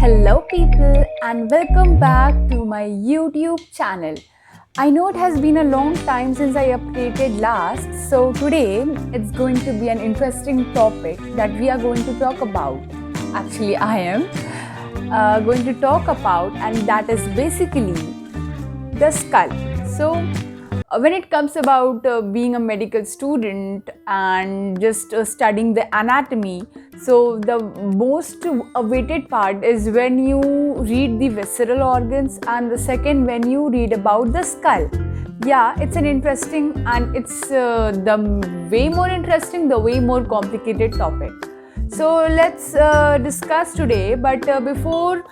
Hello people and welcome back to my YouTube channel. I know it has been a long time since I updated last, so today it's going to be an interesting topic that we are going to talk about. Actually, I am going to talk about, and that is basically the skull. So when it comes about being a medical student and just studying the anatomy, so the most awaited part is when you read the visceral organs, and the second when you read about the skull. Yeah, it's an interesting, and it's the way more interesting, the way more complicated topic. So let's discuss today, but before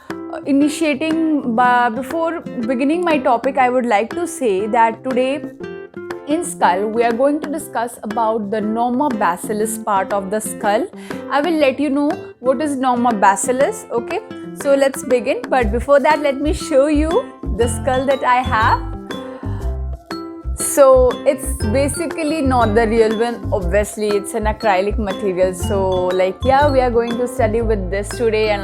beginning my topic, I would like to say that today in skull we are going to discuss about the Norma Basalis part of the skull. I will let you know what is Norma Basalis. Okay, so let's begin, but before that let me show you the skull that I have. So it's basically not the real one, obviously it's an acrylic material. So we are going to study with this today, and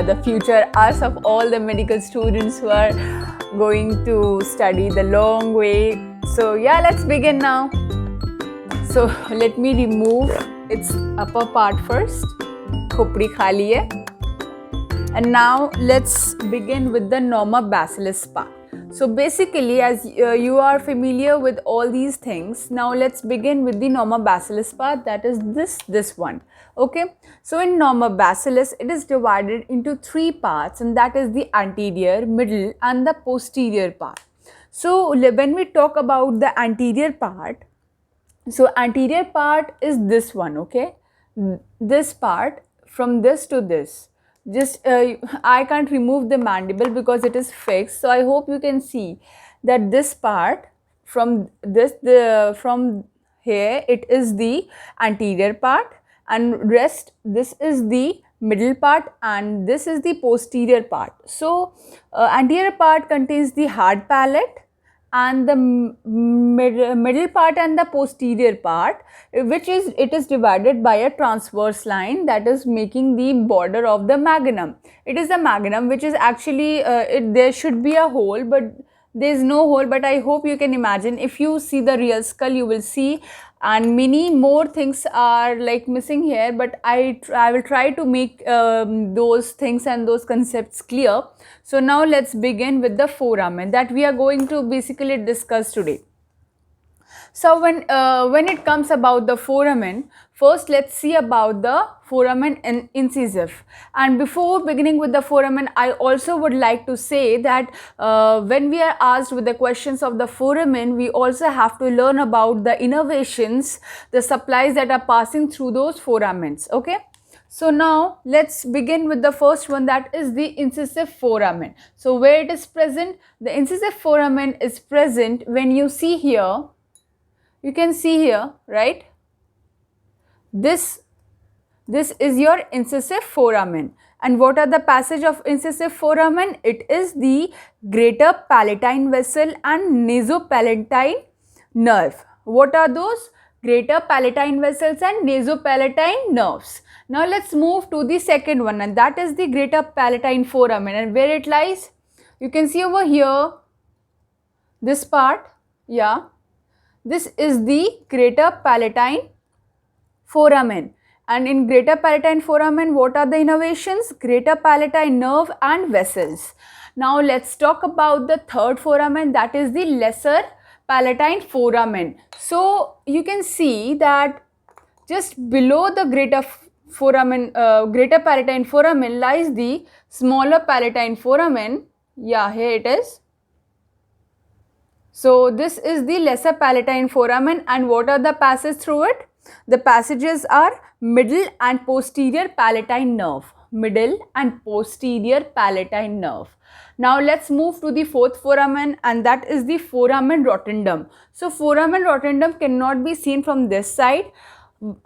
the future us of all the medical students who are going to study the long way. So yeah, let's begin now. So let me remove its upper part first. Khopri khali hai. And now let's begin with the Norma Basalis part. So basically, as you are familiar with all these things, now let's begin with the Norma Basalis part, that is this one. Okay, so in Norma Basalis, it is divided into three parts, and that is the anterior, middle and the posterior part. So when we talk about the anterior part, so anterior part is this one, okay, this part from this to this. Just I can't remove the mandible because it is fixed, so I hope you can see that this part from from here, it is the anterior part, and rest this is the middle part, and this is the posterior part. So anterior part contains the hard palate, and the middle part and the posterior part, it is divided by a transverse line that is making the border of the magnum. It is the magnum which is actually there should be a hole, but there is no hole, but I hope you can imagine. If you see the real skull, you will see, and many more things are missing here, but I will try to make those things and those concepts clear. So now let's begin with the foramen that we are going to basically discuss today. So when it comes about the foramen, first let's see about the foramen incisive. And before beginning with the foramen, I also would like to say that when we are asked with the questions of the foramen, we also have to learn about the innervations, the supplies that are passing through those foramens. Okay. So now let's begin with the first one, that is the incisive foramen. So where it is present, the incisive foramen is present when you see here. You can see here, right? This is your incisive foramen. And what are the passage of incisive foramen? It is the greater palatine vessel and nasopalatine nerve. What are those? Greater palatine vessels and nasopalatine nerves. Now let's move to the second one, and that is the greater palatine foramen. And where it lies? You can see over here, this part, yeah. This is the greater palatine foramen, and in greater palatine foramen, what are the innervations? Greater palatine nerve and vessels. Now let's talk about the third foramen, that is the lesser palatine foramen. So you can see that just below the greater palatine foramen lies the smaller palatine foramen. Yeah, here it is. So this is the lesser palatine foramen, and what are the passages through it? The passages are middle and posterior palatine nerve. Middle and posterior palatine nerve. Now let's move to the fourth foramen, and that is the foramen rotundum. So foramen rotundum cannot be seen from this side,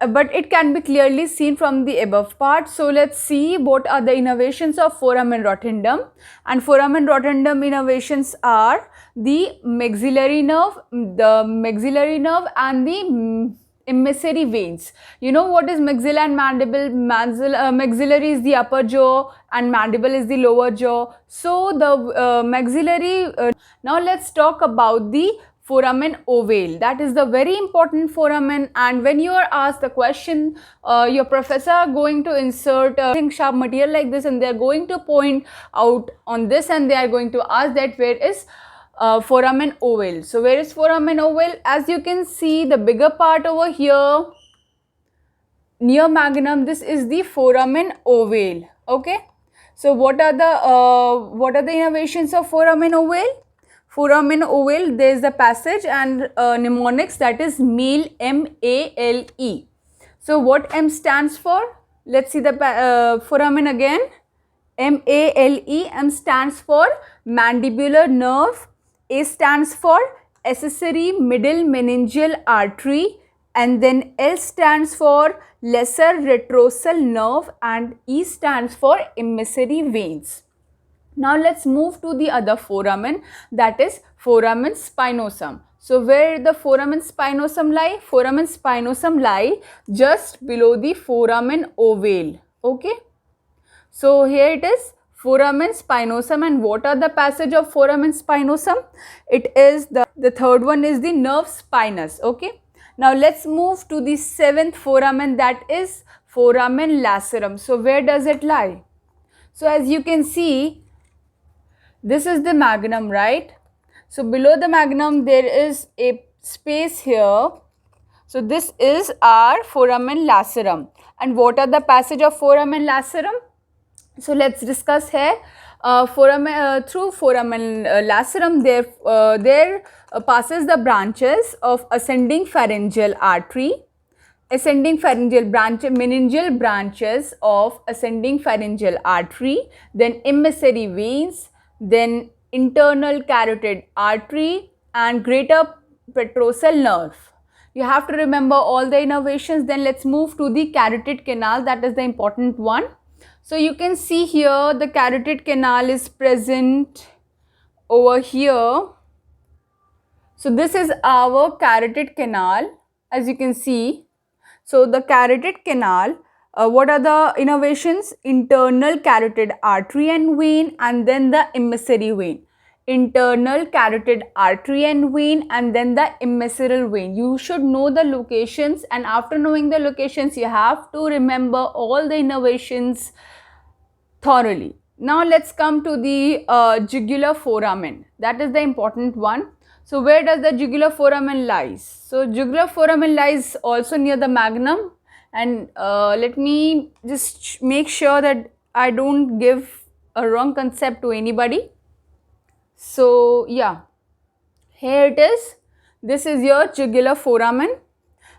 but it can be clearly seen from the above part. So let's see what are the innervations of foramen rotundum. And foramen rotundum innervations are the maxillary nerve and the emissary veins. You know what is maxilla and mandible? Maxillary is the upper jaw and mandible is the lower jaw. So the maxillary, now let's talk about the foramen ovale. That is the very important foramen, and when you are asked the question, your professor are going to insert sharp material like this, and they are going to point out on this, and they are going to ask that where is foramen ovale. So where is foramen ovale? As you can see, the bigger part over here near magnum, this is the foramen ovale. Okay. So what are the innervations of foramen ovale? Foramen ovale, there is the passage and mnemonics, that is male, M-A-L-E. So what M stands for? Let's see the foramen again. M-A-L-E. M stands for mandibular nerve. A stands for accessory middle meningeal artery, and then L stands for lesser retrosal nerve, and E stands for emissary veins. Now let's move to the other foramen, that is foramen spinosum. So where the foramen spinosum lie? Foramen spinosum lie just below the foramen ovale. Okay. So here it is, foramen spinosum. And what are the passage of foramen spinosum? It is the third one is the nerve spinous. Okay. Now let's move to the seventh foramen, that is foramen lacerum. So where does it lie? So as you can see, this is the magnum, right? So below the magnum there is a space here. So this is our foramen lacerum. And what are the passage of foramen lacerum? So let's discuss here. Through foramen lacerum, there passes the branches of ascending pharyngeal artery, ascending pharyngeal branch, meningeal branches of ascending pharyngeal artery, then emissary veins, then internal carotid artery, and greater petrosal nerve. You have to remember all the innervations. Then let's move to the carotid canal, that is the important one. So you can see here the carotid canal is present over here. So this is our carotid canal, as you can see. So the carotid canal, what are the innervations? Internal carotid artery and vein, and then the emissary vein. Internal carotid artery and vein, and then the emissary vein. You should know the locations, and after knowing the locations, you have to remember all the innervations thoroughly. Now let's come to the jugular foramen. That is the important one. So where does the jugular foramen lies? So jugular foramen lies also near the magnum, and let me just make sure that I don't give a wrong concept to anybody. So yeah, here it is. This is your jugular foramen.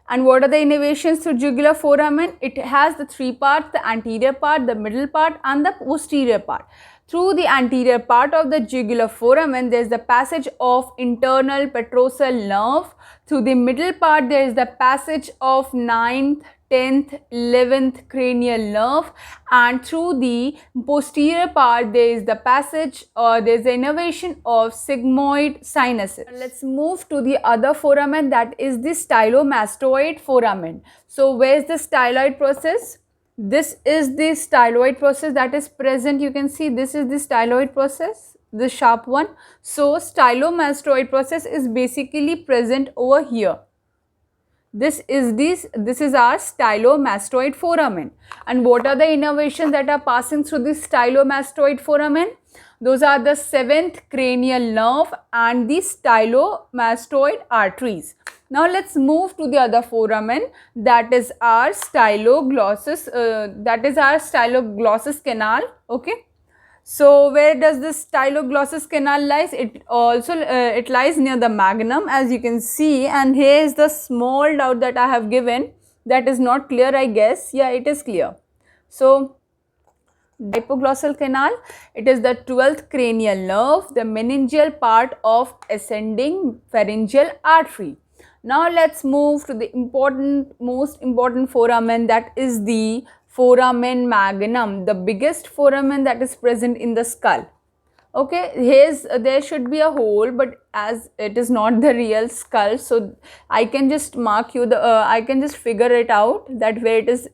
And what are the innervations through jugular foramen? It has the three parts: the anterior part, the middle part, and the posterior part. Through the anterior part of the jugular foramen, there is the passage of internal petrosal nerve. Through the middle part, there is the passage of 9th, 10th, 11th cranial nerve, and through the posterior part, there is the passage or there is the innervation of sigmoid sinuses. Let's move to the other foramen, that is the stylomastoid foramen. So where is the styloid process? This is the styloid process that is present. You can see this is the styloid process, the sharp one. So stylomastoid process is basically present over here. This is our stylomastoid foramen. And what are the innervations that are passing through this stylomastoid foramen? Those are the 7th cranial nerve and the stylomastoid arteries. Now let's move to the other foramen, that is our styloglossus, canal. Okay. So where does this styloglossus canal lies? It also it lies near the magnum, as you can see, and here is the small doubt that I have given. That is not clear, I guess. Yeah, it is clear. So hypoglossal canal, it is the 12th cranial nerve, the meningeal part of ascending pharyngeal artery. Now let's move to the most important foramen, that is the foramen magnum, the biggest foramen that is present in the skull. Okay, there should be a hole, but as it is not the real skull, so I can just mark you the I can just figure it out that where it is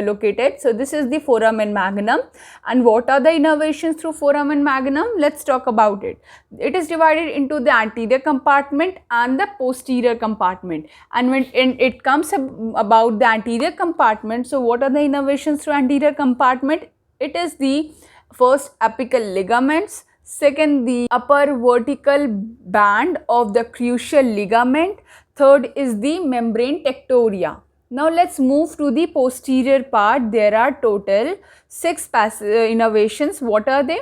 located. So this is the foramen magnum. And what are the innervations through foramen magnum? Let's talk about it. It is divided into the anterior compartment and the posterior compartment. And when it comes about the anterior compartment, so what are the innervations through anterior compartment? It is the first apical ligaments, second the upper vertical band of the crucial ligament, third is the membrane tectoria. Now let's move to the posterior part. There are total 6 innervations. What are they?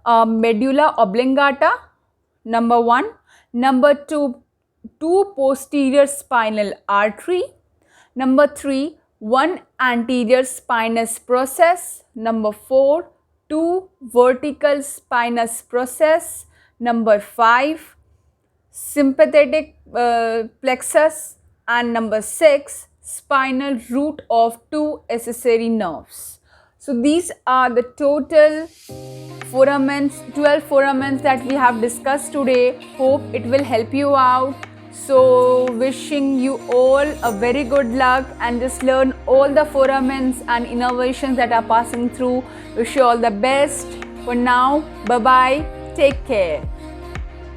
Medulla oblongata, number 1. Number 2, two posterior spinal artery. Number 3, one anterior spinous process. Number 4, two vertical spinous process. Number 5, sympathetic plexus. And number 6, spinal root of 2 accessory nerves. So these are the total foramens, 12 foramens that we have discussed today. Hope it will help you out. So wishing you all a very good luck and just learn all the foramens and innovations that are passing through. Wish you all the best. For now, bye bye. Take care.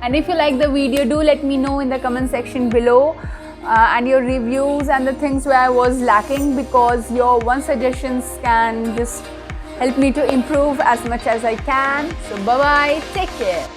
And if you like the video, do let me know in the comment section below and your reviews and the things where I was lacking, because your one suggestions can just help me to improve as much as I can. So bye bye. Take care.